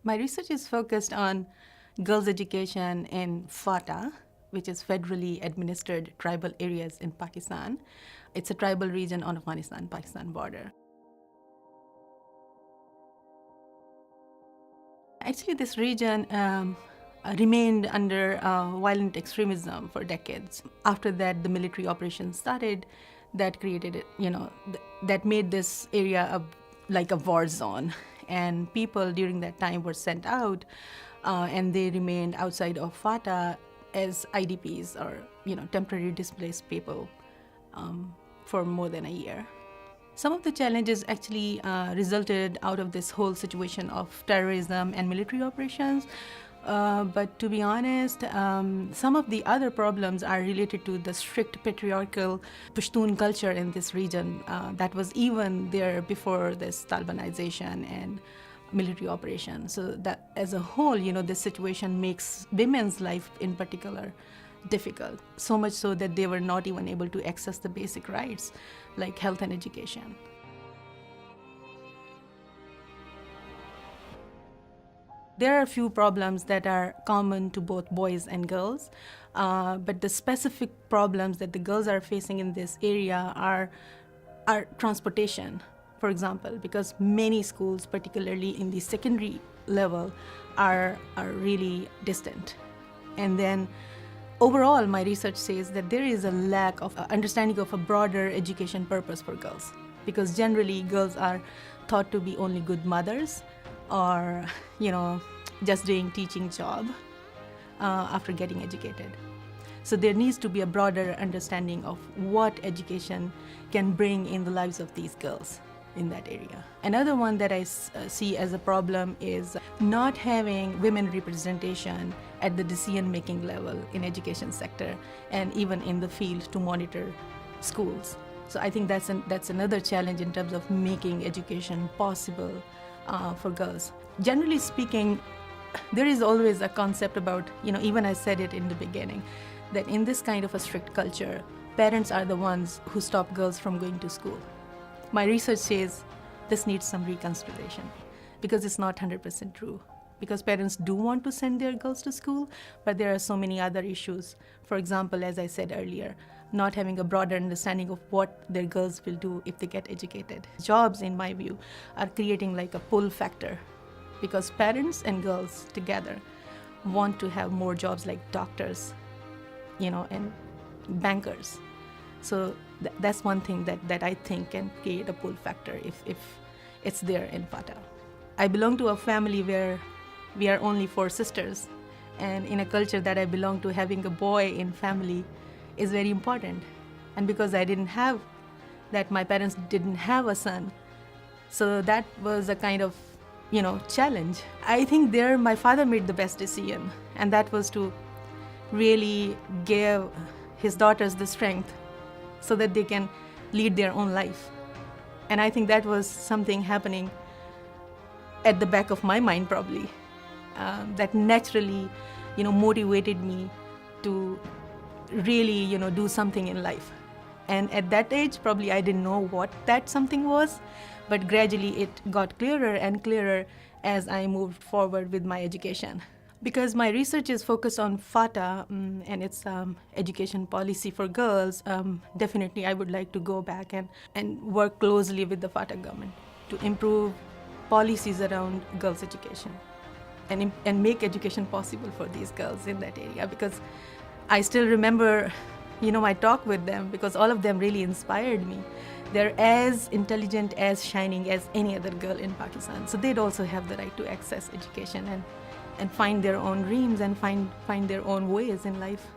My research is focused on girls' education in FATA, which is federally administered tribal areas in Pakistan. It's a tribal region on Afghanistan-Pakistan border. Actually, this region remained under violent extremism for decades. After that, the military operations started that created, that made this area like a war zone. And people during that time were sent out and they remained outside of FATA as IDPs or, temporary displaced people for more than a year. Some of the challenges actually resulted out of this whole situation of terrorism and military operations. But to be honest, some of the other problems are related to the strict patriarchal Pashtun culture in this region that was even there before this Talibanization and military operations. So that as a whole, this situation makes women's life in particular difficult, so much so that they were not even able to access the basic rights like health and education. There are a few problems that are common to both boys and girls, but the specific problems that the girls are facing in this area are transportation, for example, because many schools, particularly in the secondary level, are really distant. And then overall, my research says that there is a lack of understanding of a broader education purpose for girls, because generally girls are thought to be only good mothers or, just doing teaching job after getting educated. So there needs to be a broader understanding of what education can bring in the lives of these girls in that area. Another one that I see as a problem is not having women representation at the decision-making level in education sector and even in the field to monitor schools. So I think that's another challenge in terms of making education possible for girls. Generally speaking, there is always a concept about, even I said it in the beginning, that in this kind of a strict culture, parents are the ones who stop girls from going to school. My research says this needs some reconsideration because it's not 100% true. Because parents do want to send their girls to school, but there are so many other issues. For example, as I said earlier, not having a broader understanding of what their girls will do if they get educated. Jobs, in my view, are creating like a pull factor because parents and girls together want to have more jobs like doctors, and bankers. So that's one thing that I think can create a pull factor if it's there in FATA. I belong to a family where we are only 4 sisters, and in a culture that I belong to, having a boy in family is very important. And because I didn't have that, my parents didn't have a son, so that was a kind of challenge. I think there my father made the best decision, and that was to really give his daughters the strength so that they can lead their own life. And I think that was something happening at the back of my mind probably, that naturally, motivated me to really, do something in life. And at that age, probably I didn't know what that something was, but gradually it got clearer and clearer as I moved forward with my education. Because my research is focused on FATA and its education policy for girls, definitely I would like to go back and work closely with the FATA government to improve policies around girls' education and make education possible for these girls in that area. Because I still remember, my talk with them, because all of them really inspired me. They're as intelligent, as shining as any other girl in Pakistan. So they'd also have the right to access education and find their own dreams and find their own ways in life.